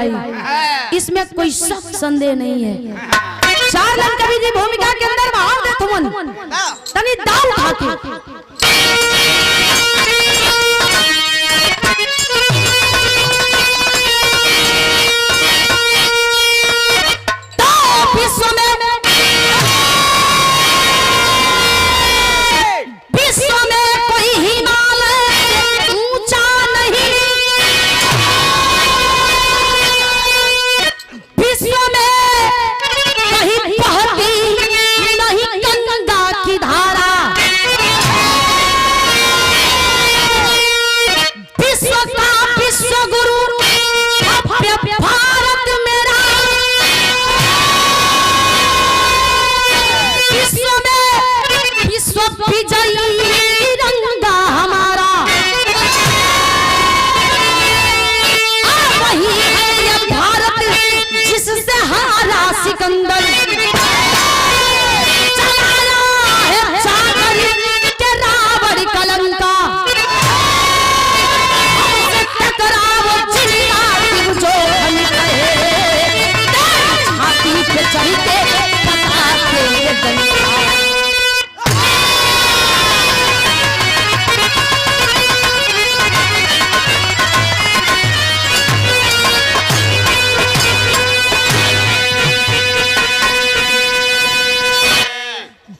भाई, इसमें कोई शक संदेह नहीं है। चारण कवि जी भूमिका के अंदर भाव दे तुमन तनी दाल खाके तो विश्व में कोई हिमालय ऊंचा नहीं, विश्व में कहीं बहती नहीं गंगा की धारा, विश्व का विश्व गुरु भव्य भारत मेरा, विश्व में विश्व विजयी तिरंगा हमारा, वही है ये भारत जिससे हारा सिकंदर, चलाया है जाकर के रावण कलंका, हमसे टकराव जिंदा दिल जो हम कहे, छाती पे चढ़ के बताते ये डंका।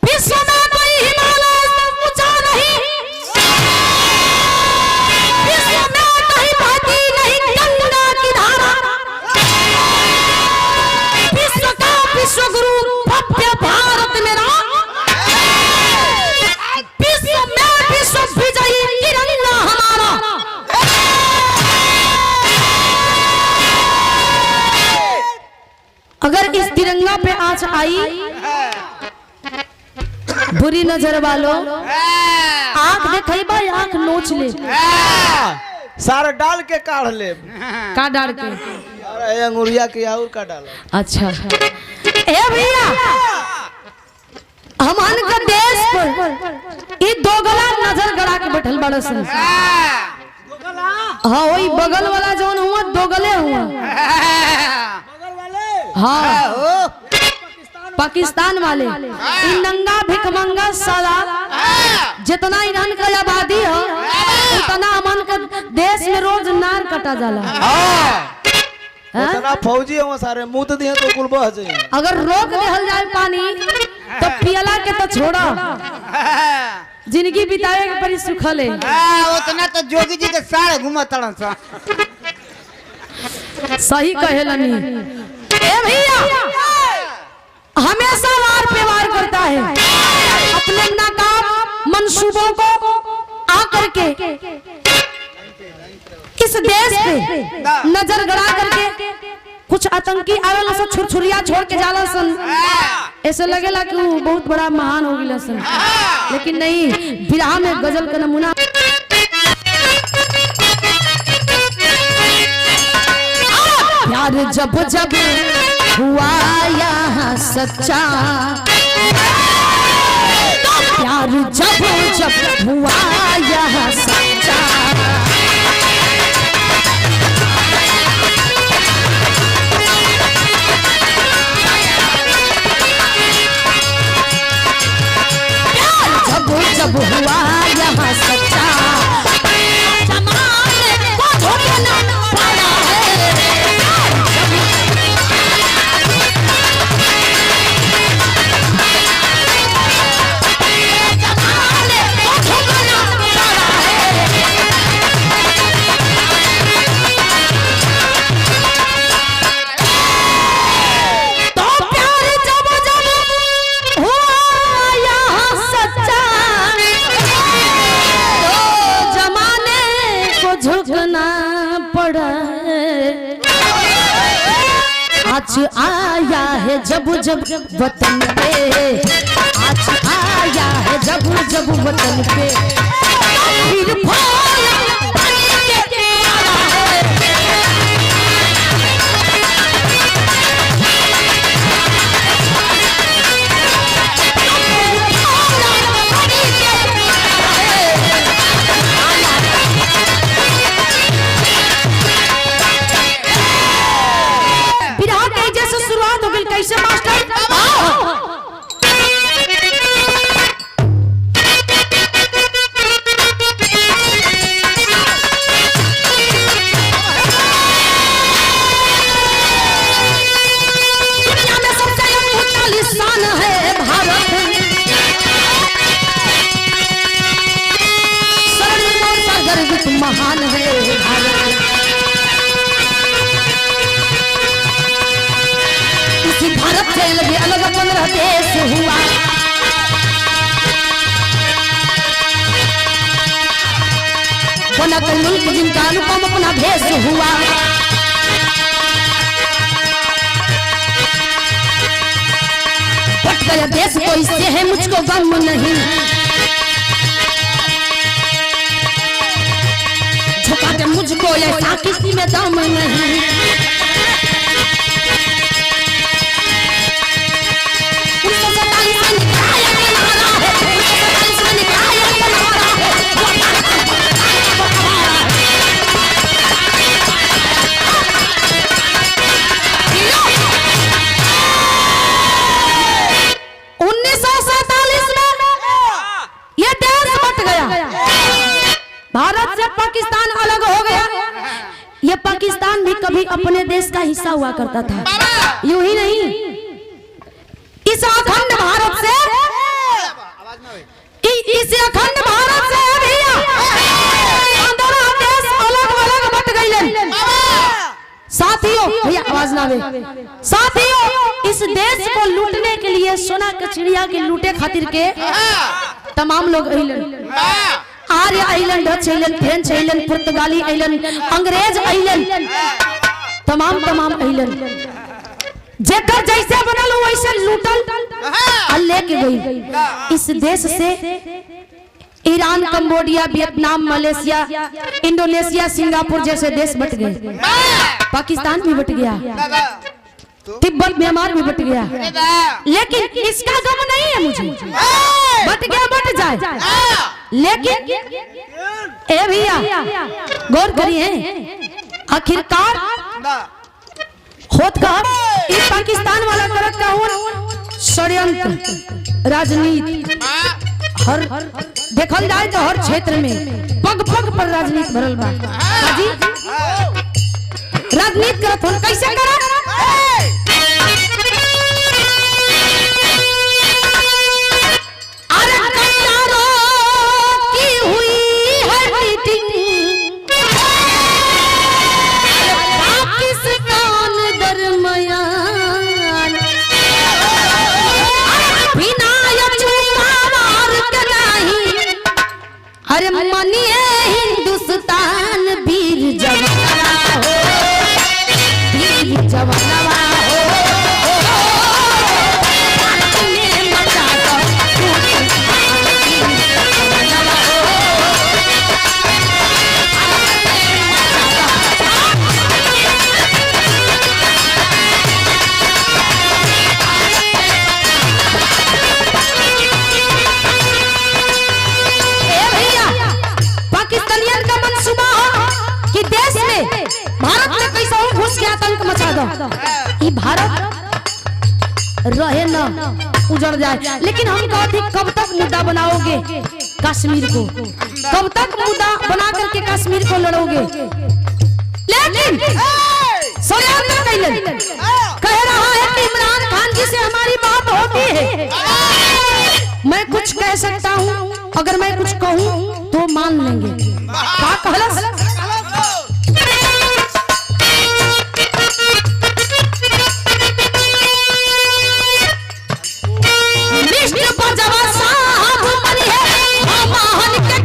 विश्व में कोई हिमालय ऊंचा नहीं, विश्व में कहीं बहती नहीं गंगा की धारा, विश्व का विश्व गुरु भव्य भारत मेरा, विश्व में विश्व विजयी तिरंगा हमारा। अगर इस तिरंगा पे आँच आई, बुरी नजर वालों आंख देखे भाई, आंख नोच ले, सारा डाल के काढ़ ले, का डाल के, अरे अंगुरिया की और का डाल। अच्छा ए भैया, हमान का देश पर ये दोगला नजर गड़ा के बैठल बड़ा सन। हाँ वही बगल वाला जोन हुआ दोगले हुआ, हाँ पाकिस्तान वाले, इन नंगा भिखमंगा साला, जितना ईरान का आबादी है उतना अमन का देश में रोज नार कटा जाला। उतना फौजी है सारे मुंह तो दिए तो कुल बह जाए। अगर रोक देहल जाए पानी तो पियला के तो छोड़ा, जिंदगी बितावे के परी सुखल है। उतना तो जोगी जी के सारे घुमत तड़न सा। सही कहेलनी ए भैया, हमेशा वार पे वार करता है, अपने नाकाम मंसूबों को आकर के इस देश पे नजर गड़ा करके कुछ आतंकी आवेला सन, छुरछुरिया छोड़ के जाला सन, ऐसे लगेला कि वो बहुत बड़ा महान हो गिला सन, लेकिन नहीं, बिरहा में गजल का नमूना। प्यार जब जब हुआ यहाँ सच्चा, प्यार जब जब हुआ यहाँ सच्चा, प्यार जब जब हुआ यहाँ सच्चा, जमाने को धोखा पड़ा है, आज आया है जब जब वतन पे, आज आया है जब जब वतन पे, फिर शुरुआत हो गई कैसे मास्टर आओ। दुनिया में सबसे ऊंचा लिसान है भारत, स्वर्णिम और सागरवित महान है भारत। इसी भारत से लगे अलग 15 देश हुआ, बना कोई मुल्क जिनका अनुपम अपना भेष हुआ। बट गया देश तो इससे है मुझको गम नहीं, झुका के मुझको ऐसा किसी में दम नहीं। भारत से पाकिस्तान अलग हो गया। ये पाकिस्तान भी कभी अपने देश का हिस्सा हुआ करता था, यूं ही नहीं। इस अखंड भारत से इस अखंड भारत से भैया 15 देश अलग अलग बट गए। साथियों भैया आवाज ना आवे, साथियों इस देश को लूटने के लिए सोना के चिड़िया के लूटे खातिर के तमाम लोग अइलन। आर्य अइलन, डच अइलन, फ्रेंच अइलन, पुर्तगाली अइलन, अंग्रेज अइलन, तमाम अइलन। जेकर जैसे बनल वैसे लूटल और लेके गई। इस देश से Iran, Cambodia, Vietnam, Malaysia, Indonesia, Singapore जैसे देश बट गए। पाकिस्तान भी बट गया, तिब्बत म्यांमार भी बट गया। लेकिन इसका गम नहीं है मुझे, बट गया बट जाए। लेकिन ए भैया गौर करिए, आखिरकार होत का इस पाकिस्तान वाला करत का हो षड्यंत्र राजनीति। हर देखल जाए तो हर क्षेत्र में पग पग पर राजनीति भरल बा। हाजी राजनीति करत हो कैसे करत? अरे मानिए हिंदुस्तान वीर जवानवा हो, वीर जवानवा हो, में मचा दो जवानवा हो। पाकिस्तानियन का मंसूबा हो कि देश में भारत में कैसा हो घुस के आतंक मचा दो, ये भारत रहे ना उजड़ जाए। लेकिन हम कहते कब तक मुद्दा बनाओगे कश्मीर को, कब तक मुद्दा बना करके कश्मीर को लड़ोगे? लेकिन कह रहा है कि इमरान खान जी से हमारी बात होती है। मैं कुछ कह सकता हूँ, अगर मैं कुछ कहूँ तो मान लेंगे। क्या कहलस? विष्णु पंजवा साहब मनी है महान के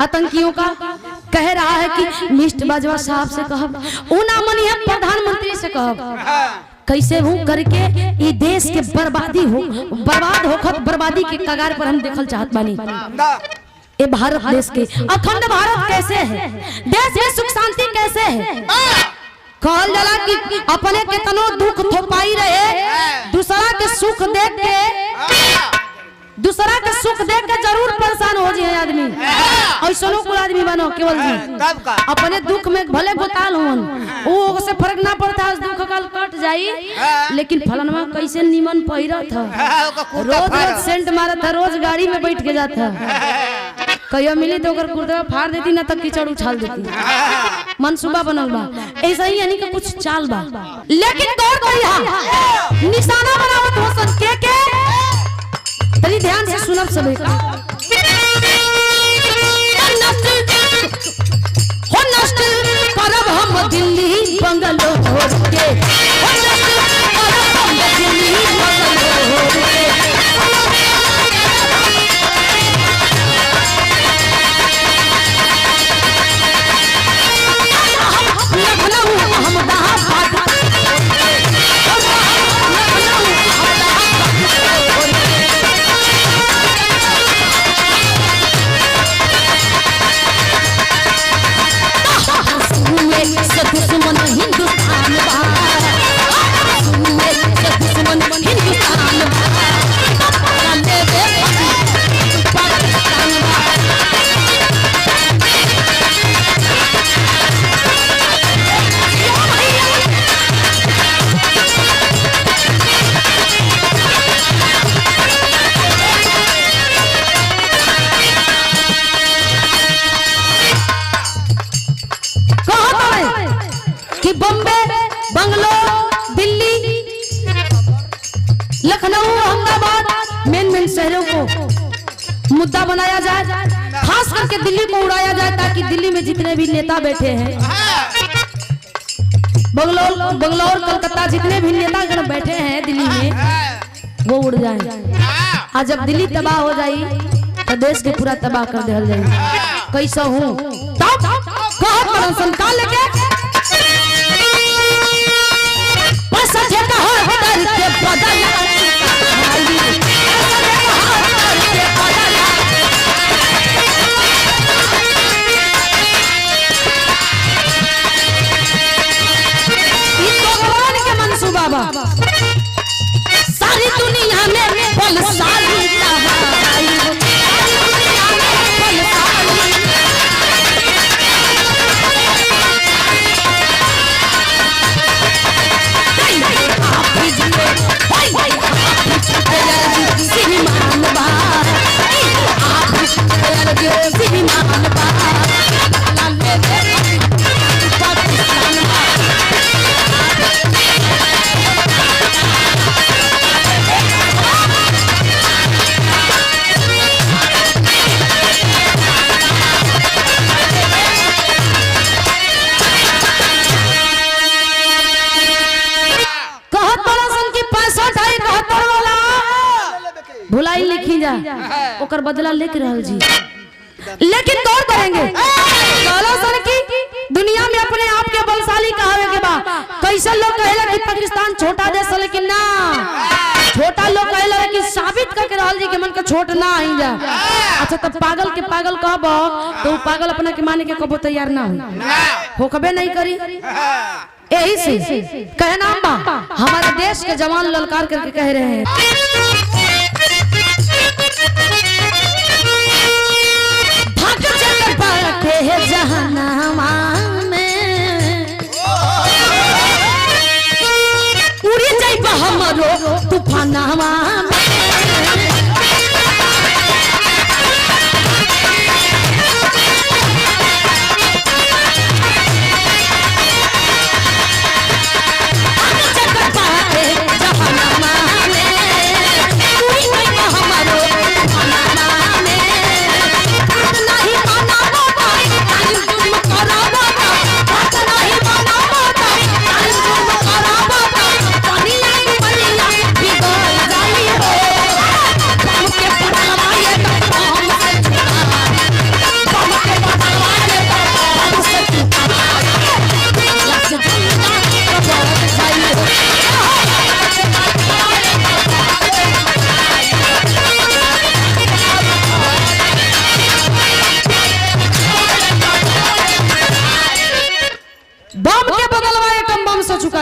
आतंकियों का कह रहा है कि मिस्ट बाजवा साहब से कहब ऊना मनी है प्रधानमंत्री से कहब कैसे हूँ करके ये देश के बर्बादी हो बर्बाद होखत बर्बादी के कगार पर हम देखल चाहत बानी। ये भारत देश के अखंड भारत कैसे है, देश में सुख शांति कैसे है। कहल जाला कि अपने के तनो दुख थोपाई रहे, दूसरा के सुख देख के जरूर परेशान हो जाए आदमी। ऐसा कोई आदमी बनो केवल जी अपने दुख में भले गोताल होन वो से फर्क ना पड़ता, दुख काल कट जाई, लेकिन फलनवा कैसे नीमन पहिरा था, रोज सेंट मारा था, रोज गाड़ी में बैठ के जाता, कहियो मिली तो अगर कुर्ता फाड़ देती ना तक कीचड़ उछाल देती। मनसूबा बनल बा ऐसा ही, यानी कि कुछ चाल बा, लेकिन दौड़ करिया निशाना बनावत हो सन के तनी ध्यान से सुनब सभी का। हो नष्ट करब हम दिल्ली बंगलोर के, हो नष्ट करब हम दिल्ली बंगलोर के, लखनऊ अहमदाबाद दुश्मन हिंदुस्तान दुश्मन हिंदुस्तान कि बम्बे बंगलोर दिल्ली लखनऊ अहमदाबाद मेन शहरों को मुद्दा बनाया जाए, खास करके दिल्ली को उड़ाया जाए ताकि दिल्ली में जितने भी नेता बैठे हैं, बंगलोर कलकत्ता जितने भी नेतागण बैठे हैं दिल्ली में वो उड़ जाए। आज जब दिल्ली तबाह हो जाए तो देश के पूरा तबाह कर दिया जाए। कैसा हूँ तब कहत संका लेके मनसूबा सारी दुनिया में बलशाली भुलाई लिखी जा ओकर बदला लेके रहल जी, लेकिन गौर करेंगे सन की दुनिया में अपने आप के बलशाली कहावे के बा। कैसे लोग कहेला कि पाकिस्तान छोटा देश है, लेकिन ना छोटा लोग कहेला कि साबित करके रहल जी कि मन का छोट ना आई जा। अच्छा तब पागल के पागल कहब तो पागल अपना के माने के कबो तैयार ना हो कबे नहीं करी। यही से कहे नाम बा हमारे देश के जवान ललकार करके कह रहे हैं, भाग चल बाटे जहानामा में उड़ी जाइबा हमरो तूफानामा में।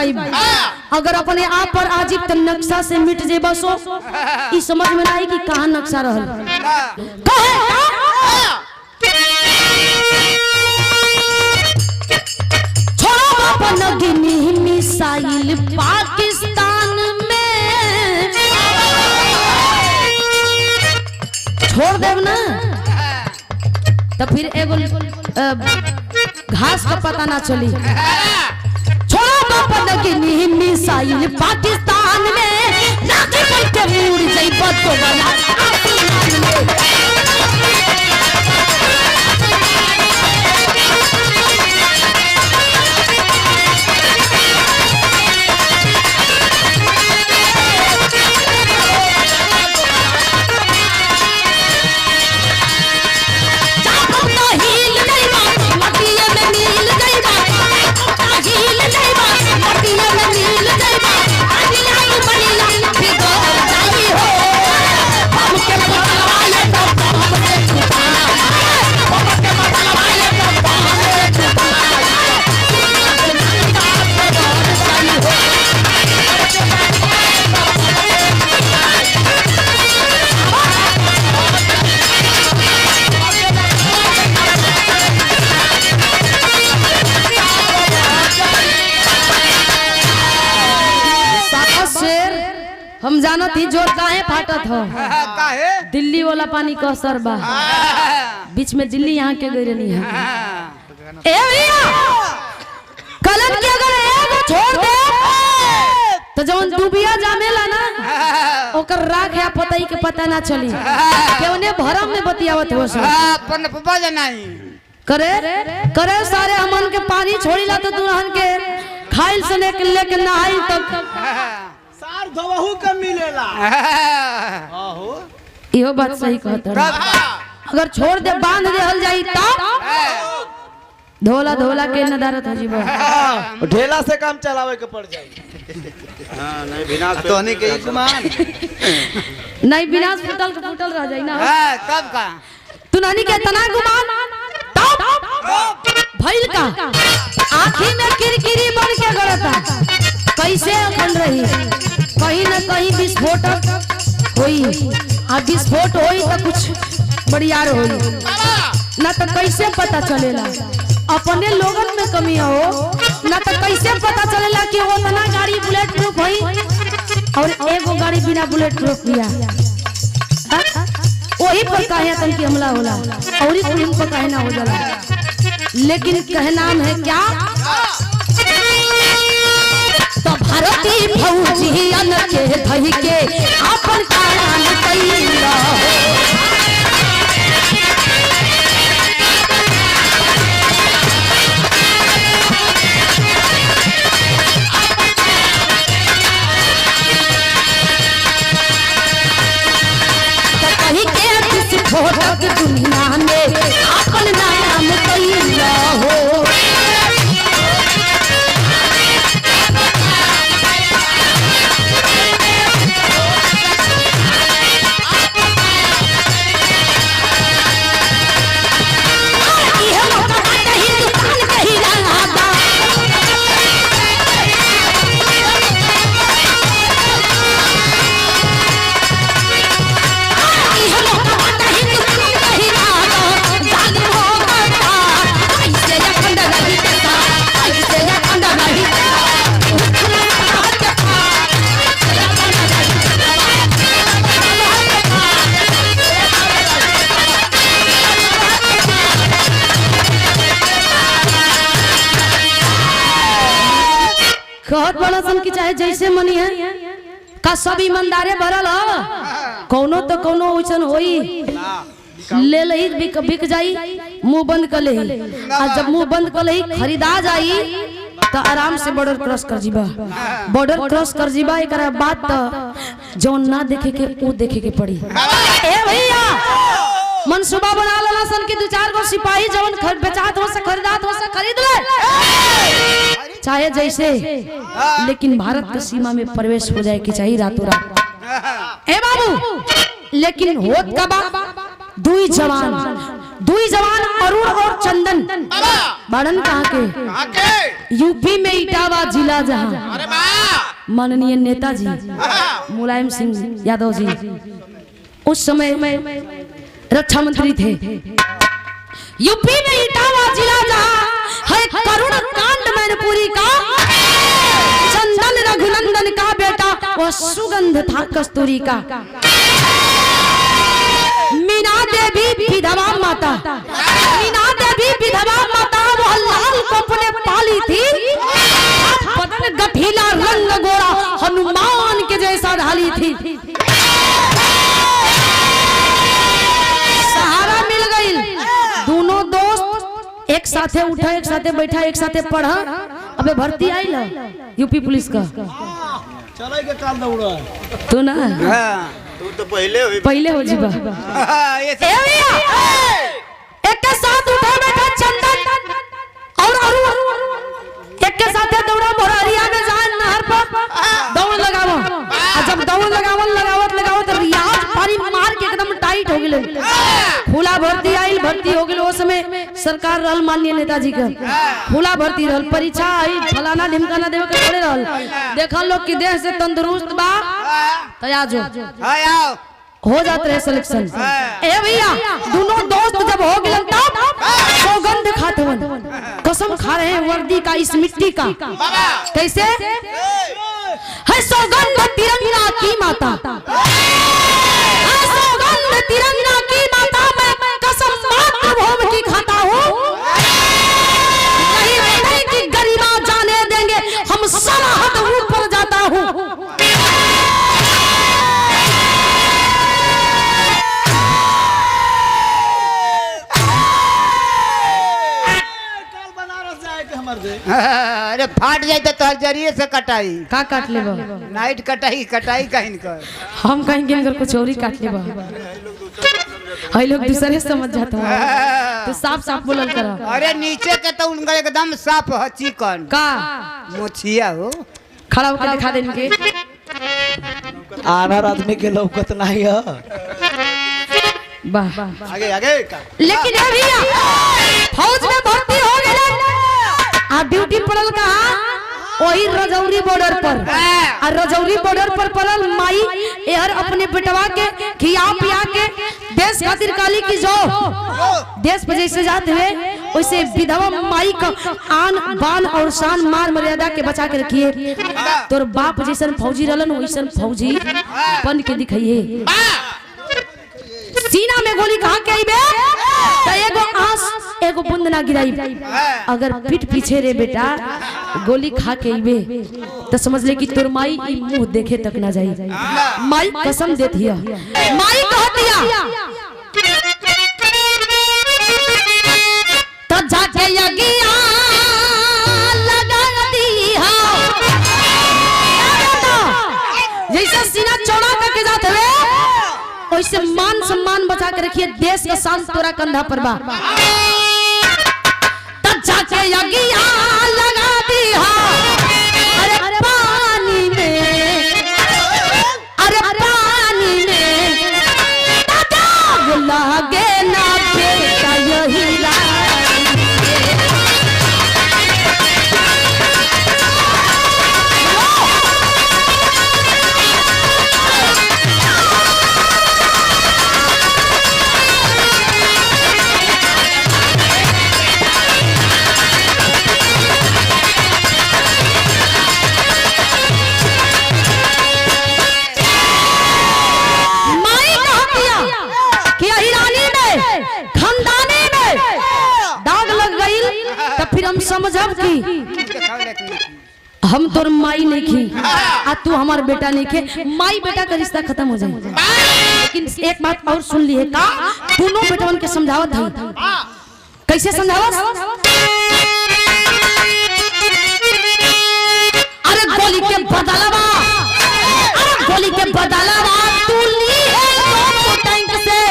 जाइब अगर अपने आप पर आजिब त नक्शा से मिट जेबा सो ई समझ में ना आई कि कहां नक्शा रहल छोड़ो अपन गिनी मिसाइल पाकिस्तान में छोड़ देव ना तो फिर एगो घास का पता ना चली छोड़ो बापन गिनी मिसाइल पाकिस्तान में नाके बैठे उड़ जाइबा तो बना आसमान में हम जानो थी जोर काहे फाटत हो काहे दिल्ली वाला पानी का असर बा बीच में दिल्ली यहाँ के गई रहनी है ए भैया कलम के अगर एगो छोड़ दे तो जवन डूबिया जामेला ना ओकर राख या पतई के पता ना चली केवने भरम में बतियावत हो सब अपन पप्पा जनाई करे करे सारे हमन के पानी छोड़ी ला तो दुल्हन के खाइल से लेके नहाई तक सार धोवहू के मिलेला आहो इहो बात सही कहत अगर छोड़ दे बांध दे हल जाई तब धोला धोला के नदारत हो जीबो ढेला से काम चलावे के पड़ जाई हां नहीं बिना तोहनी के ईमान नहीं बिना फुटल रह जाई ना कब का तू नानी के तना गुमान तब भइल का आँखी में किरकिरी बन के गड़ता कैसे अपन रही कहीं न कहीं विस्फोटक होई आ विस्फोट होई तो कुछ बढ़ियार होई ना तो कैसे पता चलेला अपने लोगन में कमी हो ना तो कैसे पता चलेला कि वो तना गाड़ी बुलेट प्रूफ होई और एगो गाड़ी बिना बुलेट प्रूफ बिया वही पर काहे तन की हमला होला और ही पुलिस पर काहे ना हो जाला लेकिन कहनाम है क्या तो भारतीय फौजियन के धई के अपन कान कैला तो कहीं के विस्फोटक दुनिया में अपन नाम कैला हो कहत बड़ा सन की चाहे जैसे मनी है का सब ईमानदारे भरल हो कोनो तो कोनो वैसन होई ले लही बिक जाई मुंह बंद कर ले और जब मुंह बंद कर ले खरीदा जाई तो आराम से बॉर्डर क्रॉस कर जीबा बॉर्डर क्रॉस कर जीबा एकरा बात तो जौन ना देखे के वो देखे के पड़ी ए भैया मनसूबा बना लेला सन की दो चार गो सिपाही जवन बेचात हो से खरीदात हो से खरीद ले चाहे जैसे लेकिन भारत की सीमा में प्रवेश हो जाए कि चाहिए रातों रात ए बाबू लेकिन होत का बा दुई जवान दुई जवान अरुण और चंदन बाड़न कहाँ के कहाँ के? यूपी में इटावा जिला जहाँ अरे वाह! माननीय नेताजी मुलायम सिंह यादव जी उस समय में रक्षा मंत्री थे। यूपी में इटावा जिला जहाँ है करुण कांड मैनपुरी का चंदन रघुनंदन का बेटा वो सुगंध था कस्तूरी का। मीना देवी विधवा माता, मीना देवी विधवा माता वो लाल को अपने पाली थी। बदन गठीला रंग गोरा हनुमान के जैसा ढाली थी। सहारा मिल गई, दोनों दोस्त एक साथे उठा, एक साथे बैठा, एक साथे पढ़ा। अबे भर्ती आई ला यूपी पुलिस का चले के काल दौड़ा तू ना तू तो पहले हो जीवा। ये ए भैया, एक के साथ उठा बैठा चंदन और अरुण एक के साथ दौड़ा मोररिया में जाए नहर पर दौड़ लगावो। और जब दौड़ लगावत रियाज पारी मार के एकदम टाइट हो गेल। खुला भर्ती आई, भर्ती हो गेल। उस समय सरकार रहल माननीय नेताजी का खुला भर्ती रहल, परीक्षा आई, फलाना ढिमकाना देवे के पड़े रहल। देखा लोग की देह से तंदुरुस्त बा तैयार जो आओ हो जाते रहे सिलेक्शन। ए भैया, दोनों दोस्त जब हो गए तब सौगंध खाते हैं, कसम खा रहे हैं वर्दी का, इस मिट्टी का। कैसे है सौगंध तिरंगा की माता, है सौगंध तिरंगा की माता, मैं कसम मातृभूमि की खाता हूँ। नहीं कि गरिमा जाने देंगे हम, सरहद ऊपर जाता हूँ। अरे फाट जाए तो तोहर जरिए से कटाई का काट ले बा? नाइट कटाई कटाई कहीं कर हम कहेंगे अगर कुछ और ही काट ले बा। हाई लोग दूसरे समझ जाता है तो साफ साफ बोलल करा। अरे नीचे के तो उनका एकदम साफ है, चिकन का मोछिया हो खड़ा होकर दिखा दे इनके। आनार आदमी के लौकत नहीं है। वाह आगे आगे का लेकिन ये भैया फौज में भर्ती हो गए आ ड्यूटी पड़ल कहाँ वही रजौरी बॉर्डर पर। और रजौरी बॉर्डर पर पड़ल माई यार अपने बेटवा के खिया पिया के देश खातिर काली की जो देश पे जैसे जाते हुए वैसे विधवा माई का आन बान और शान मान मर्यादा के बचा के रखिए। तोर बाप जैसन फौजी रहलन वैसन फौजी बन के दिखाइए। सीना में गोली कहाँ के आई बे तो एगो आंस एगो बूंद ना गिराई। अगर पीठ पीछे रे बेटा गोली खा के आईबे तो समझ ले कि तोर माई ई मुंह देखे तक ना जाई। माई कसम देती है, माई कहती है तो जाके यगिया लगा दी है। जैसे सीना चौड़ा करके जाते हुए वैसे मान सम्मान बचा के रखिए। देश का शान तोरा कंधा पर बा। तब जाके यगिया लगा दी अरे पानी में, अरे पानी में दाग लगे ना बेटा यही हम समझब कि हम तोर माई नहीं खी आ तू हमार बेटा नहीं खे। माई बेटा का रिश्ता खत्म हो जाए। लेकिन एक बात और सुन ली है का दोनों बेटवन के समझावत है। कैसे समझावत? अरे गोली के बदलावा, अरे गोली के बदलावा तू ली है दोनों टैंक से।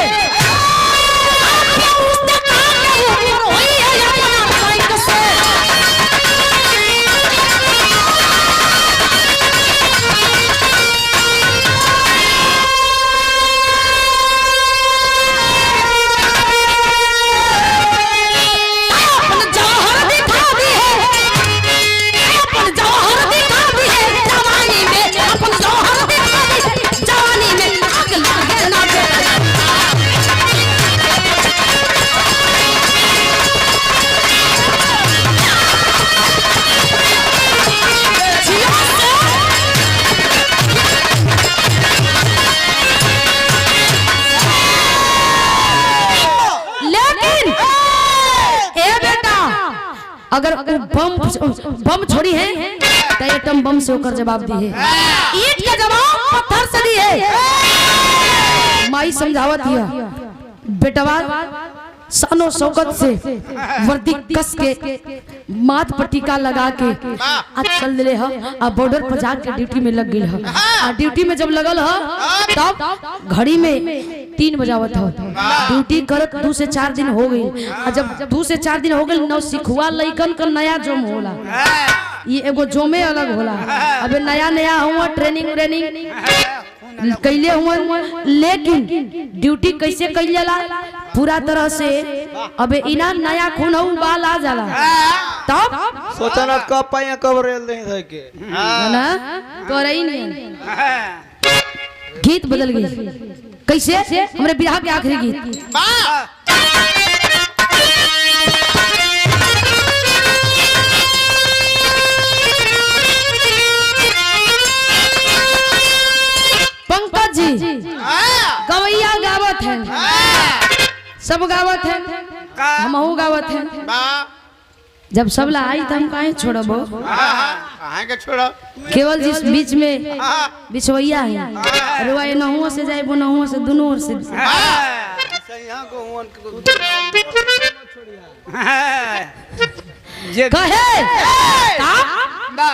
अगर वो बम छोड़ी है तो एटम बम से होकर जवाब दी है, ईंट का जवाब पत्थर से दी है। माई समझावत हिया बेटवा सानो शौकत से वर्दी कस के माथ पर टीका लगा के आज चल दिले ह आ बॉर्डर पर जाके ड्यूटी में लग गई ह। आ ड्यूटी में जब लगल ह तब घड़ी में 3 बजावत ह। ड्यूटी करत 2 से 4 दिन हो गई। आ जब 2 से 4 दिन हो गई नौ सिखुआ लइकन का नया जोम होला, ये एगो जोमे अलग होला। अबे नया नया हुआ ट्रेनिंग कैले हुआ, लेकिन ड्यूटी कैसे कैल जाला पूरा तरह से। अबे इना नया खून हूँ बाल आ जाला तब सोचा ना कब पाया कब रेल दे थे के ना तो रही नहीं। गीत बदल गई कैसे हमरे बिहार के आखिरी गीत। पंकज जी गवैया गावत है, सब गावत है, हमहू गावत है। जब सब ला आई तो हम काहे छोड़बो, के छोड़ो केवल जिस बीच में बिछवैया है रुआ ये नहुआ से जाए वो नहुआ से दोनों ओर से यहाँ को हुआ कहे बा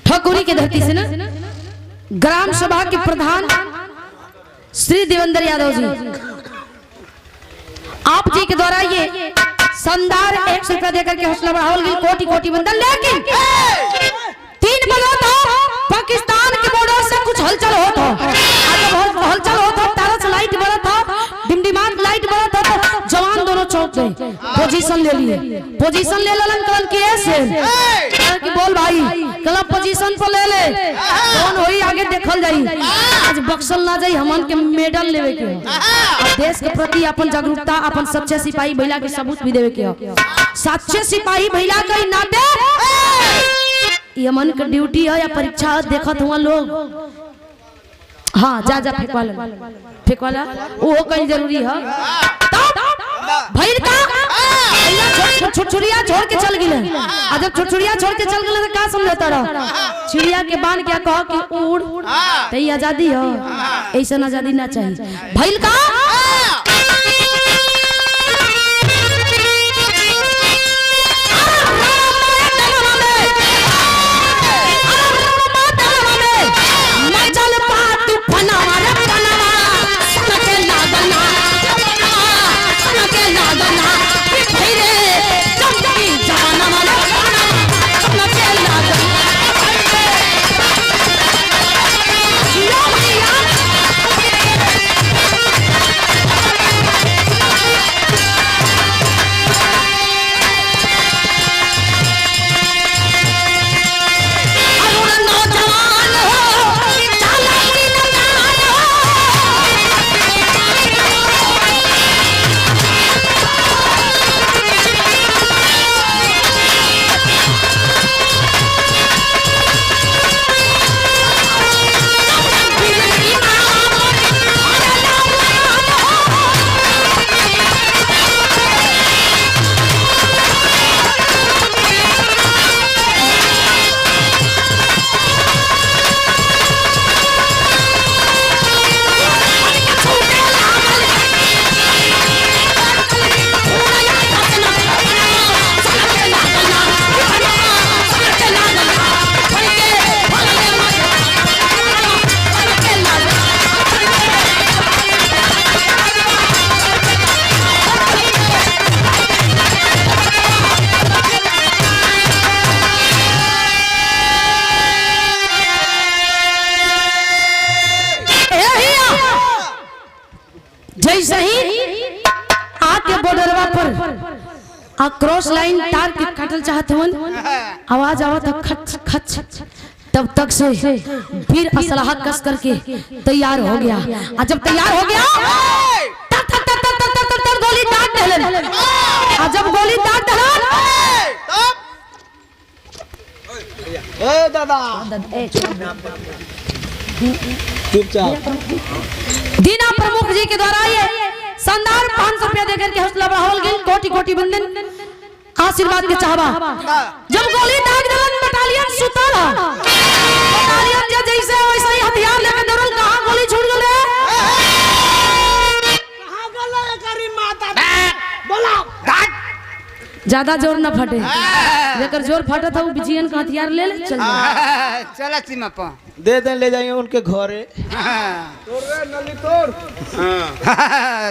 ठकुरी की धरती से ना ग्राम सभा के प्रधान श्री देवेंद्र यादव जी, आप जी के द्वारा ये शानदार 100 रुपया देकर के हौसला बढ़ावल गई कोटि कोटि बंदन। लेकिन 3 बजे तो पाकिस्तान के बॉर्डर से कुछ हलचल होता, जब हलचल होता तारा से लाइट बरत था, डिमडिमाट लाइट बरत था, तो जवान दोनों चौक गए, पोजीशन ले लिए, पोजीशन ले लेलन कलन के ऐसे कि बोल भाई कल पोजीशन पर ले ले कौन होई आगे देखल जाई, आज बक्सल ना जाई हमन के मेडल लेवे के और देश के प्रति अपन जागरूकता अपन सच्चे सिपाही भइला के सबूत भी देवे के। सच्चे सिपाही भइला के नाते ये मन के ड्यूटी है या परीक्षा देखत हुआ लोग। हाँ जा जा फेंकवाला वो कहीं जरूरी है भाई का छुटछुरिया छोड़ के चल गए। जब छुटछुरिया छोड़ के चल गए तो क्या समझता रहा चिड़िया के बांध क्या कहो कि उड़ तो आजादी हो, ऐसा आजादी ना चाहिए भाई का। आ क्रॉस लाइन तार के काटल चाहत हवन, आवाज आवत खच खच, तब तक से फिर असलहा कस करके तैयार हो गया। और जब तैयार हो गया तब तक तक तक तक तक तक गोली दाग दहलन। और जब गोली दाग दहलन ए दादा चुपचाप। दीना प्रमुख जी के द्वारा ये शानदार 500 रुपया देकर के हौसला बढ़ावल गई। कोटि कोटि बंदन आशीर्वाद के चाहबा। जब गोली दाग दहलन बटालियन सुतल, बटालियन जैसे वैसे ही हथियार लेकर दौड़ल। कहां गोली छूट गले, कहां गले करी माता बोला ज्यादा जोर न फटे, जेकर जोर फटा था वो बिजियन का हथियार ले ले चल जा। चला सीमा पर दे दे, ले जाएंगे उनके घरे। तोड़ रे नली तोड़।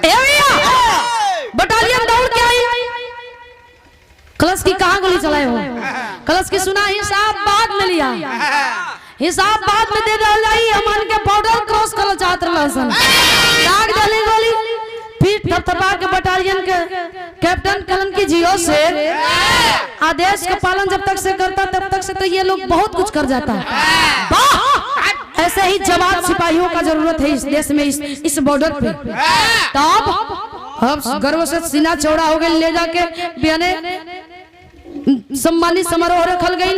ए भैया बटालियन दौड़ के आई। कलश की कहां गोली चलाए हो? कलश की सुना हिसाब बाद में लिया, हिसाब बाद में दे दल जाई। हमन के बॉर्डर क्रॉस कर चाहत रहसन, दाग डाली गोली। फिर थपथपा के बटालियन के कैप्टन कलन की जियो से आदेश का पालन जब तक से करता तब तक से तो ये लोग बहुत कुछ कर जाता। वाह, ऐसे ही जवान सिपाहियों का जरूरत है इस देश में, इस बॉर्डर पे। तब अब गर्व से सीना चौड़ा हो गए, ले जाके बियाने सम्मानित समारोह रखल गई।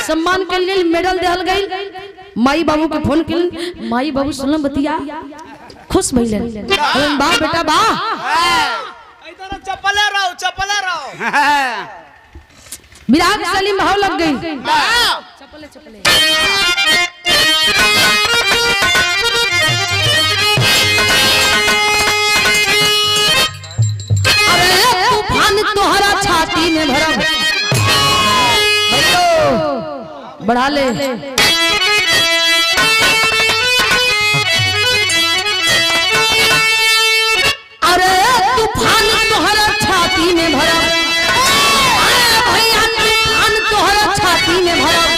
सम्मान के लिए मेडल देहल गई। माई बाबू के फोन के माई बाबू सुनल बतिया खुश भइले। बा बेटा बा, इधर चप्पले रहो, चप्पले रहो। विराग सलीम भाव लग गई। चप्पले चप्पले अरे तूफान तोहरा छाती में भरब, बढ़ा ले। अरे तूफान तोहरा छाती में भरब, भैया तूफान तोहरा छाती में भरब।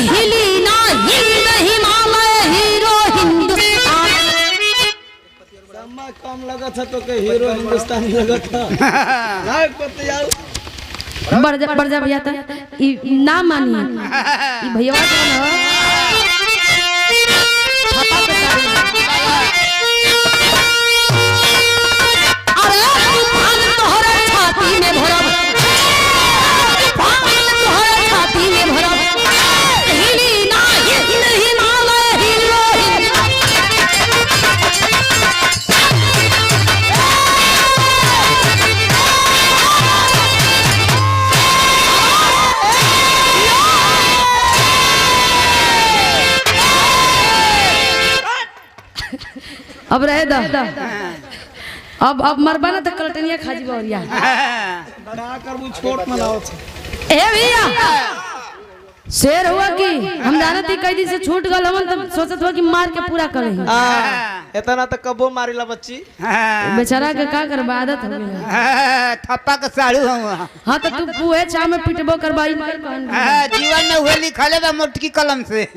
हिली ना हिंद हिमालय हीरो हिंदुस्तान। समय कम लगा था तो के हीरो हिंदुस्तानी लगा था। नहीं पते जाओ बढ़ जा भैया था ई ना मानिए ई भैया के ना छापा के सारे। अरे तूफान तोहरा छाती में भरब, तूफान तोहरा छाती में भरब। हिली ना हिंद हिमालय हीरो अब रहे दा। अब मरबा ना तो कलटनिया खाजी बौरिया बड़ा कर वो छोट मनाओ छे। ए भैया शेर हुआ कि हम जानत ही कई दिन से छूट गल हमन तब सोचत हुआ कि मार के पूरा करे। इतना तो कबो मारिला बच्ची। बेचारा के का करबा आदत हो गेल। थप्पा के साड़ू हम। हां तो तू पुए चा में पिटबो करबाई मार कौन। जीवन में हुए लिखले बा मोटकी कलम से।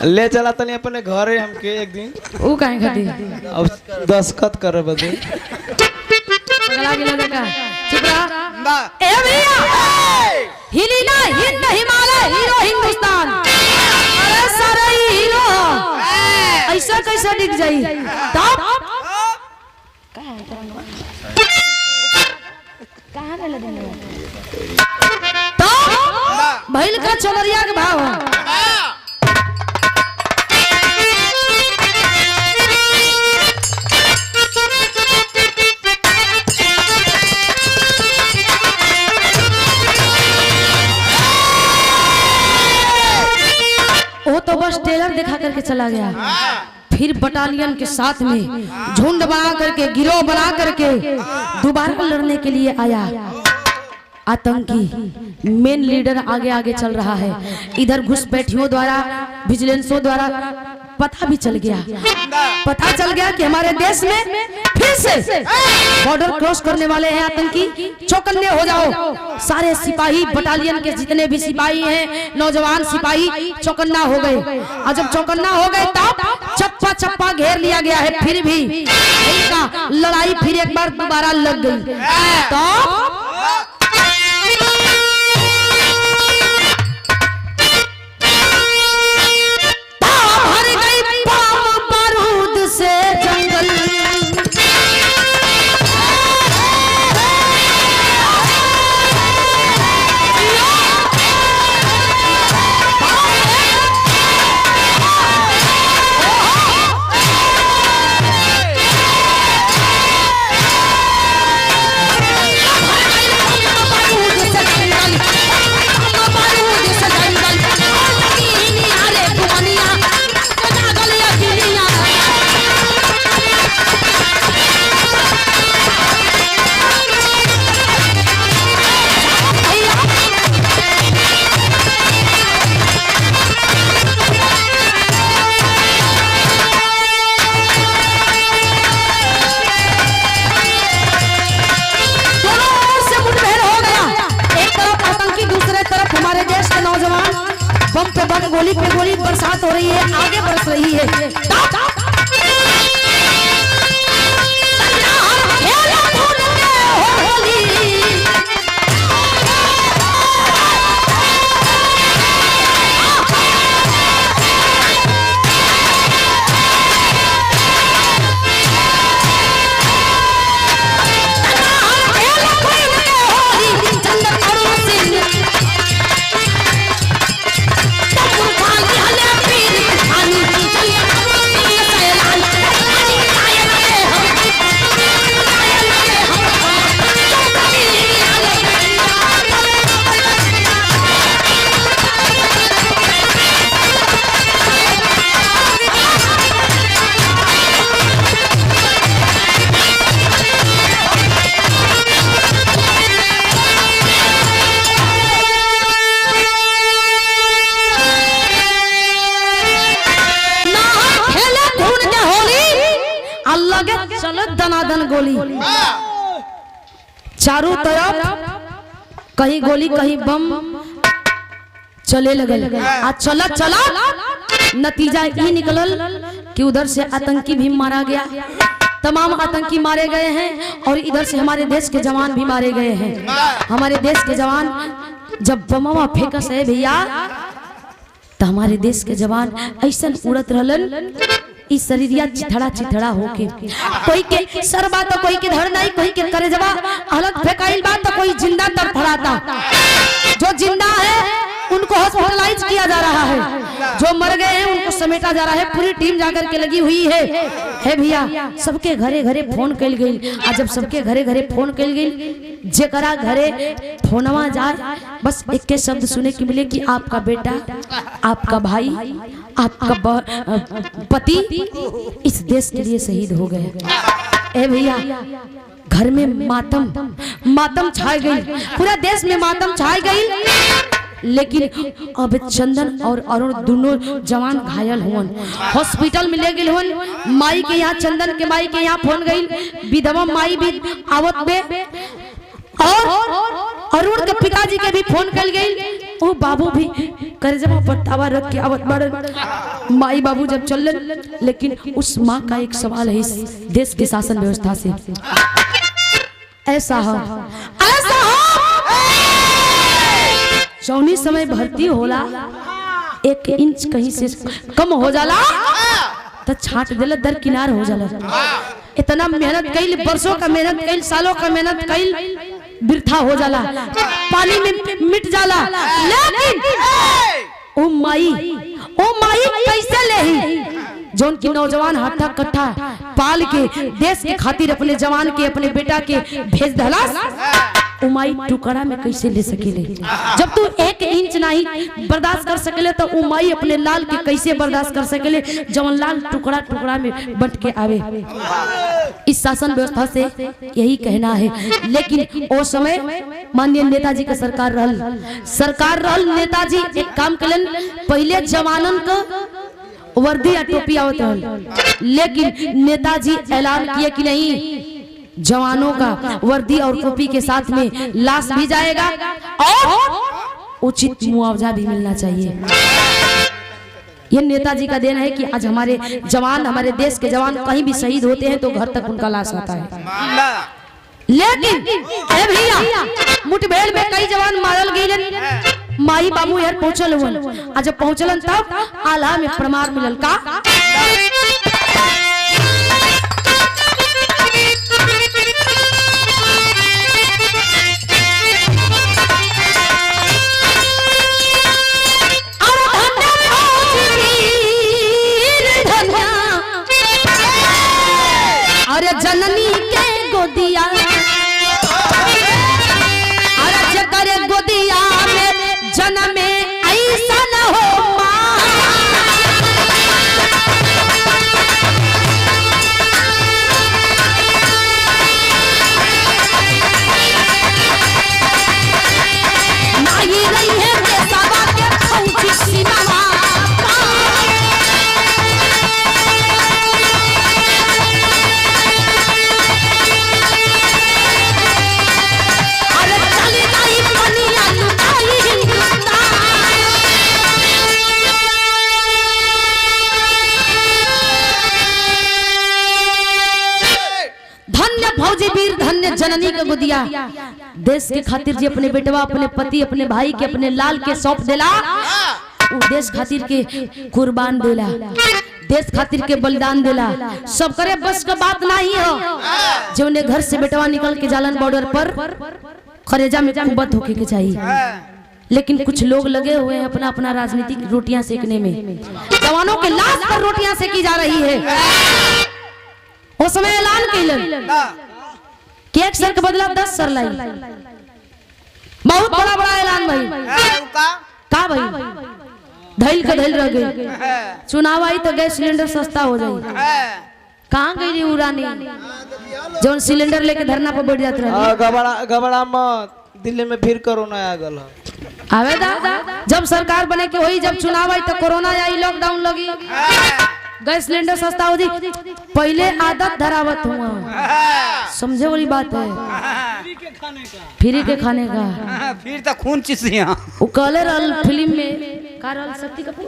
ले चला तनी अपने घरे हमके एक दिन। ऊ काहे खटी अब दस्खत करे बदे पगला गेला देखा। चुप रहा। ए भैया हिली ना हिंद हिमालय हीरो हिंदुस्तान। अरे सारे हीरो ऐसा कैसे दिख जाई तब कहां गले देने तब भइल का चोरिया के भाव। वो तो बस टेलर दिखा करके चला गया। फिर बटालियन के साथ में झुंड बना करके गिरोह बना करके दोबारा लड़ने के लिए आया। आतंकी मेन लीडर आगे आगे चल रहा है। इधर घुसपैठियों द्वारा विजिलेंसों द्वारा पता भी चल गया, पता चल गया कि हमारे देश में फिर से बॉर्डर क्रॉस करने वाले हैं आतंकी। चौकन्ने हो जाओ सारे सिपाही, बटालियन के जितने भी सिपाही हैं, नौजवान सिपाही चौकन्ना हो गए। और जब चौकन्ना हो गए तब चप्पल चप्पा चप्पा घेर लिया गया है, फिर भी इनका लड़ाई फिर एक बार दोबारा लग गई। तो भर गई बम बारूद से जंगल, बम पे बम गोली पे गोली बरसात हो रही है, आगे बरस रही है। दनादन गोली चारों तरफ, कहीं गोली कहीं बम चले लगे। आज चला चला नतीजा ये निकलल कि उधर से आतंकी भी मारा गया, तमाम आतंकी मारे गए हैं, और इधर से हमारे देश के जवान भी मारे गए हैं। हमारे देश के जवान जब बमवा फेंकस है भैया, तो हमारे देश के जवान ऐसा उड़त रहलन, इस शरीरिया चिथड़ा चिथड़ा होके, कोई के सर बात तो कोई के धड़ नहीं, कोई के करे जवा अलग फेंकाइल बात तो कोई जिंदा तड़फड़ाता। जो जिंदा है उनको हॉस्पिटलाइज किया जा रहा है, जो मर गए हैं उनको समेटा जा रहा है, पूरी टीम जाकर के लगी हुई है भैया। सबके घरे घरे फोन कल गई, और जब सबके घरे घरे फोन कल गई, जेकरा घरे फोनवा जाए बस एक के शब्द सुने की मिले कि आपका बेटा, आपका भाई, आपका पति इस देश के लिए शहीद हो गए। ए भैया, घर में मातम छाई गई, पूरा देश में मातम छाई गई। लेकिन अब चंदन और अरुण दोनों जवान घायल हुन, हॉस्पिटल में ले गए हुन। माई के यहाँ, चंदन के माई के यहाँ फोन गई, विधवा माई भी आवत में, और अरुण के पिताजी के भी फोन कल गई। वो बाबू भी करजमा पट्टावा रख के आवत बड़न, माई बाबू जब चलन। लेकिन उस माँ का एक सवाल है इस देश के शासन व्यवस्था से, ऐसा हो चौनी समय भर्ती होला, 1 इंच कहीं से कम हो जाला तो छाट देला, दरकिनार हो जाला। इतना मेहनत कईल, बरसों का मेहनत कईल, सालों का मेहनत कईल बिरथा हो जाला, पानी में मिट जाला। लेकिन ओ माई कैसे लेही जौन की नौजवान हाथा कट्ठा पाल के देश के खातिर अपने जवान के, अपने बेटा के भेज दहला, उमाई टुकड़ा में कैसे ले सकेले? जब तू 1 इंच नहीं बर्दाश्त कर सकेले तो उमाई अपने लाल के कैसे बर्दाश्त कर सकेले, जवन लाल टुकड़ा टुकड़ा में बंट के आवे। इस शासन व्यवस्था से यही कहना है। लेकिन ओ समय माननीय नेताजी का सरकार रहल, नेताजी एक काम कलन, पहले जवानन को वर्दी या टोपी आवत रहल, लेकिन नेताजी ऐलान किए कि नहीं, जवानों का वर्दी और टोपी के साथ में लाश भी जाएगा और उचित मुआवजा भी मिलना चाहिए। ये नेताजी का देन है कि आज हमारे जवान, हमारे देश के जवान कहीं भी शहीद होते हैं तो घर तक उनका लाश आता है। लेकिन ए भैया मुठभेड़ में कई जवान मारल गए, माई बाबू यार पहुंचल हुन, आज जब पहुंचलन तब आला में प्रमाण मिलल का अरे जननी के गोदिया, अरे जकर गोदिया में जन्म ऐसा न हो माई रही है बेसावा के फौजी सीमा। फौजी वीर धन्य जननी के गोदिया, देश के खातिर जी अपने बेटवा, अपने पति, अपने भाई के, अपने लाल के सौंप देला, वो देश खातिर के कुर्बान देला, देश खातिर के बलिदान देला। सब करे बस का बात नहीं हो, जो उन्हें घर से बेटवा निकल के जालन बॉर्डर पर खरेजा में कुबत होके के चाहिए। लेकिन कुछ लोग लगे हुए हैं अपना अपना राजनीतिक रोटियां सेकने में, जवानों के लाश पर रोटियां सेकी जा रही है। उस समय ऐलान कैलन कि 1 सर के बदला 10 सर लाई, बहुत बड़ा बड़ा ऐलान भाई का भाई धैल के धैल रह गई। चुनाव आई तो गैस सिलेंडर सस्ता हो जाए, कहाँ गई उरानी जो सिलेंडर लेके धरना पर बैठ जाते रहे। घबरा मत, दिल्ली में फिर कोरोना आ गल आवे दा जब सरकार बने के वही, जब चुनाव आई तो कोरोना आई, लॉकडाउन लगी, गैस सिलेंडर सस्ता हो जी। पहले आदत धरावत हुआ, समझे वाली बात है, फ्री के खाने का फिर तो खून चिसिया वो कहले रहल फिल्म में का रहल शक्ति कपूर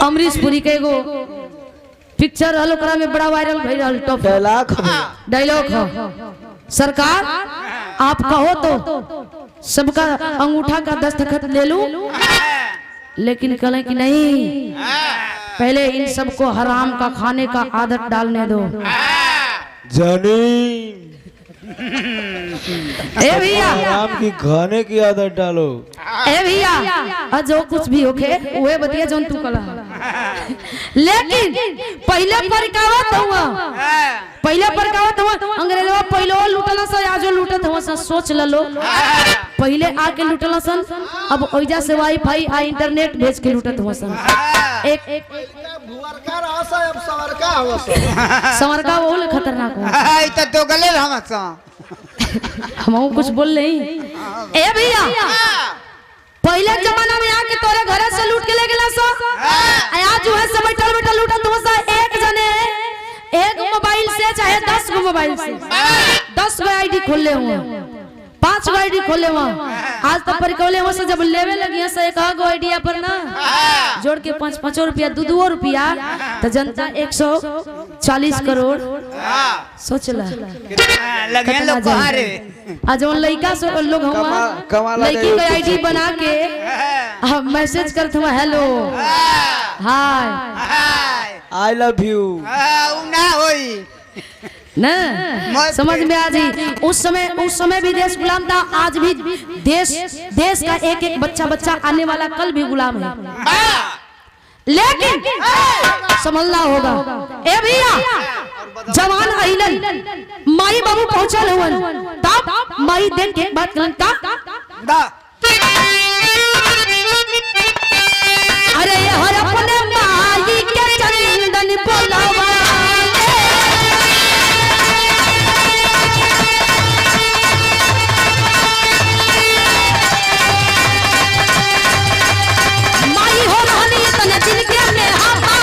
अमरीश पुरी के एगो पिक्चर रहल, ओकरा में बड़ा वायरल भई रहल टॉप डायलॉग हो, सरकार आप कहो तो सबका अंगूठा का दस्तखत ले लूं, लेकिन कहले कि नहीं, पहले इन सबको हराम का खाने का आदत डालने दो। जानी ए भैया हराम की खाने की आदत डालो। ए भैया जो कुछ भी होके वह बतिया जोन तू कला, लेकिन पहले परकावत हुआ, पहले परकावत हुआ, अंग्रेजवा पहले लूटला सा, आजो लूटत हुआ सा। सोच लो पहले आके लूटला सन, अब ओइजा से वाईफाई आ इंटरनेट भेज के लूटत हुआ सन। एक संवरका वो खतरनाक हो, तो दो गले हम कुछ बोल नहीं। ए भैया पहले जमाना में आके तोरे घरे से लूट के ले गेला सो, आज जो है सब बैठल बैठल लूटत हो सा। एक जने एक मोबाइल से चाहे 10 गो मोबाइल से 10 गो आईडी खोले हुए, 5 गो आईडी खोले हुआ। आज तक पर कोले वो से जब लेवे लगी से एक गो आईडिया पर ना जोड़ के 5-5 रुपया 2 रुपया, तो जनता 140 करोड़ सोचला लगे लोग बाहर आज वो लड़का से लोग हुआ लड़की का आईडी बना के मैसेज करते हुआ hello hi I love you ना होई ना, समझ में आ जी। उस समय भी देश गुलाम था, आज भी देश का एक एक बच्चा आने वाला कल भी गुलाम है, लेकिन समझना होगा। ए भैया जवान आइलन, माई बाबू पहुंचल हुवन, तब माई देख के बात करन का अरे हर अपने माई के चंदन बोलावा, माई हो रहनी तने जिनके में हाथा,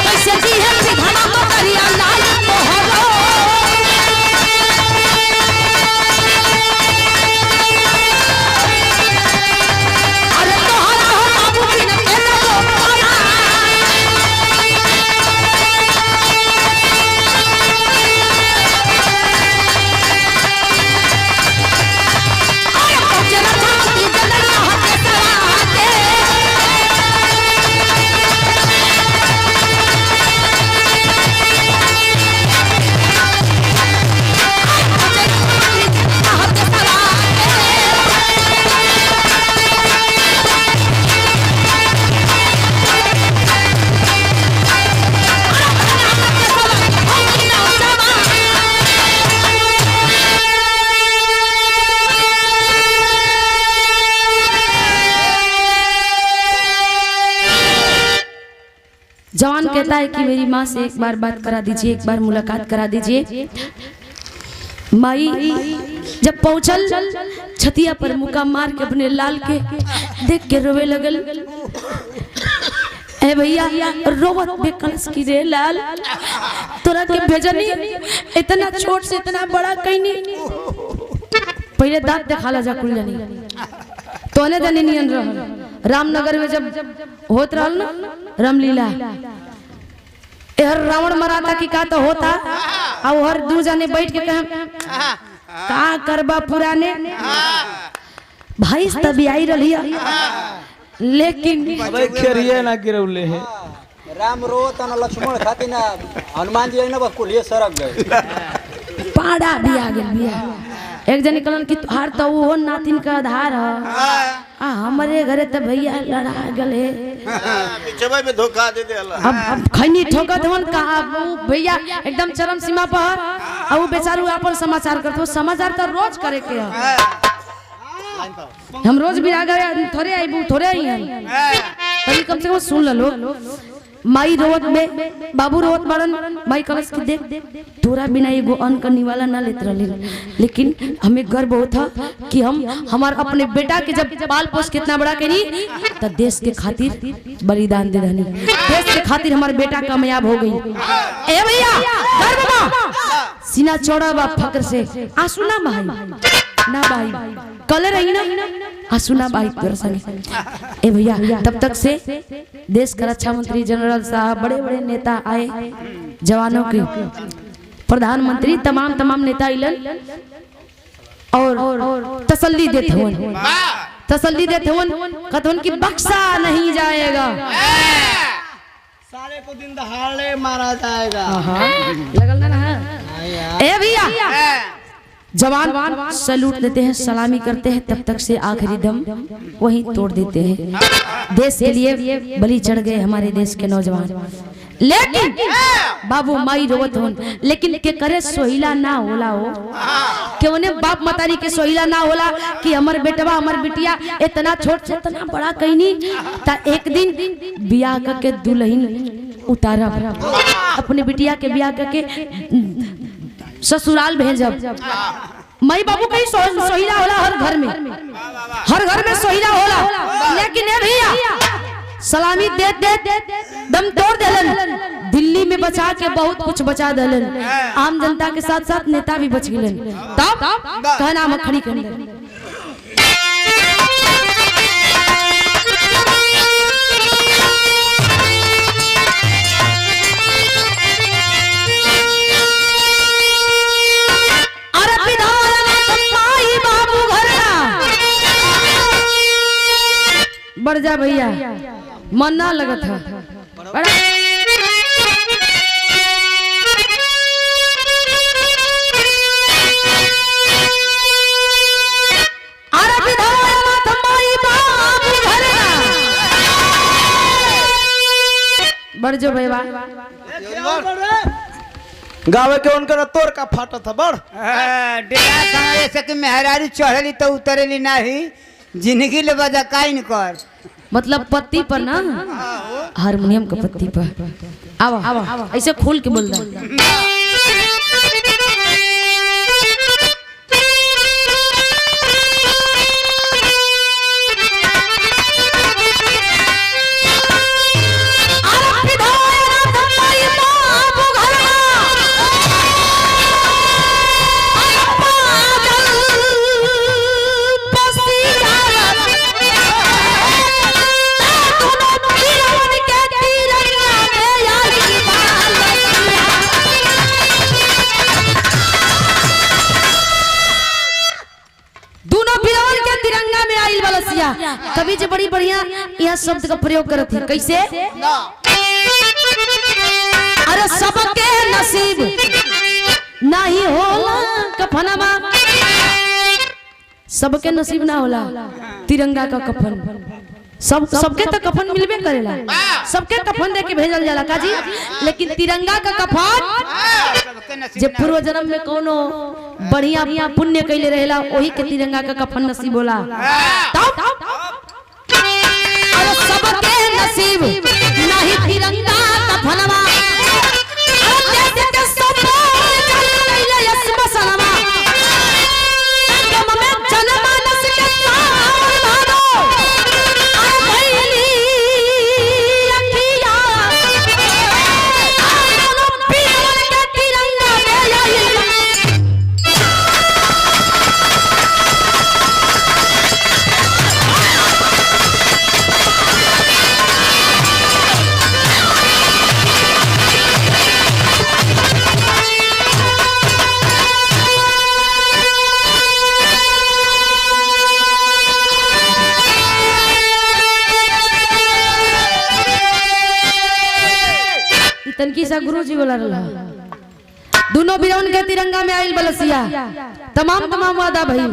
कैसे जी है घना मकरिया लाल मोहरो, जवान कहता है कि मेरी माँ से एक बार बात करा दीजिए, एक बार मुलाकात करा दीजिए। माई जब पहुंचल छतिया पर मुका मार के अपने लाल के देख के रोवे लगल। ए भैया रोवत बेकलस की रे लाल, तोरा के भेजनी इतना छोट से इतना बड़ा कहीं पहले दांत दिखाला जा कुल जानी तोने जानी नियन रहल। रामनगर में जब होत रहल ना रामलीला, हर रावण मराता की का तो होता और हर दू जाने बैठ के कहा का करबा पुराने भाई तभी आई रही, लेकिन खेरिए ना गिरौले है। राम रोत न लक्ष्मण खातिर ना हनुमान जी ना बस कुलिए सरक गए। पाड़ा भी आ गया भैया। एक जन कहलन कि तुहार तो वो नातिन का आधार है, हमारे घरे तो भैया लड़ा गले पीछे में धोखा दे दे अल्लाह। अब खैनी ठोकत हवन कहा भैया एकदम चरम सीमा पर, और वो बेचारू अपन समाचार करते, समाचार तो रोज करे के है। हम रोज भी आ गए थोड़े आई थोड़े आई हैं, कभी कम से कम सुन लो। माई रोवत में बाबू रोवत बड़न, माई कलश के देख तोरा बिना एगो अन्न करने वाला ना लेत रही, लेकिन हमें गर्व बहुत था कि हम हमारे अपने बेटा के जब पाल पोस कितना बड़ा करी तो देश के खातिर बलिदान दे रहनी, देश के खातिर हमारे बेटा कामयाब हो गई। ए भैया गर्व बा, सीना चौड़ा बा फक्र से, आंसू ना भाई ना भाई कल रही ना आंसू ना भाई तोर संगे। ए भैया तब तक से देश का रक्षा मंत्री जनरल साहब, बड़े बड़े नेता आए, जवानों के प्रधानमंत्री तमाम नेता इलन और तसल्ली देते हुए कहते कि बख्शा नहीं जाएगा, सारे को दिन दहाड़े मारा जाएगा। लगल ना ए भैया जवान सैल्यूट देते हैं, सलामी करते हैं, तब तक से आखिरी दम वहीं तोड़ देते हैं। देश के लिए बलि चढ़ गए हमारे देश के नौजवान, लेकिन बाबू माई रोवत होन, लेकिन के करे सोहिला ना होला हो, क्यों ने बाप मतारी के सोहिला ना होला कि हमर बेटवा हमर बिटिया इतना छोट से इतना बड़ा कहीं ता एक दिन बियाह करके दुल्हन उतारब, अपने बिटिया के बियाह करके ससुराल भेजब। माई बाबू कहीं सोहिला होला हर घर में सोहिला होला, लेकिन ए भैया सलामी दे दम तोड़ देलन, दिल्ली में बचा के बहुत कुछ बचा देलन, आम जनता के साथ साथ नेता भी बच गए। तब कहना मखड़ी कर बढ़ जा भैया, मन ना लगत है। बढ़ जो भैया गावे के उनका तोर का फाटा था बड़ डेरा समझ सके मेहरारी चढ़ली तो उतरली नहीं, जिंदगी ले बजा काइन कर, मतलब पत्ती पर ना, हारमोनियम का पत्ती पर। आवा ऐसे खोल के बोल दे। कभी जो बड़ी बढ़िया यह शब्द का प्रयोग करते हैं, कैसे? अरे सबके नसीब नहीं होला कफनमा, सबके नसीब ना होला तिरंगा का कफन। सबके तो कफन मिलबे करेला, सबके कफन दे के भेजल जाला काजी, लेकिन तिरंगा का कफन जे पूर्व जन्म में कोनो बढ़िया पुण्य कैले रहेला वही के तिरंगा का कफन नसीब होला। सबके नसीब नहीं तिरंगा तनकी सा गुरु जी बोला रहा दोनों बिरौन के तिरंगा में आइल बलसिया तमाम वादा भई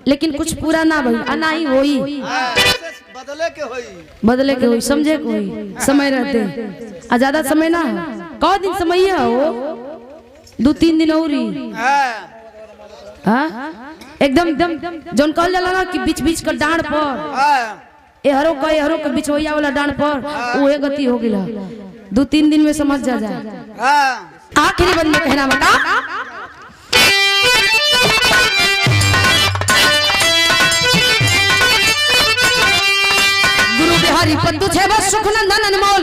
लेकिन कुछ पूरा ना भई ना ही होई बदले के होई समझे को होई समय रहते आ ज्यादा समय ना कौ दिन समय हो 2-3 दिन और हाँ एकदम जोन कहल जाला ना कि बीच का डांड पर एहरो के बिछोइया वाला डांड पर उहे गति हो गिला 2-3 दिन में समझ जा आखिरी बंद में कहना बता गुरु बिहारी पद्दू छे बस सुख नंदन अनमोल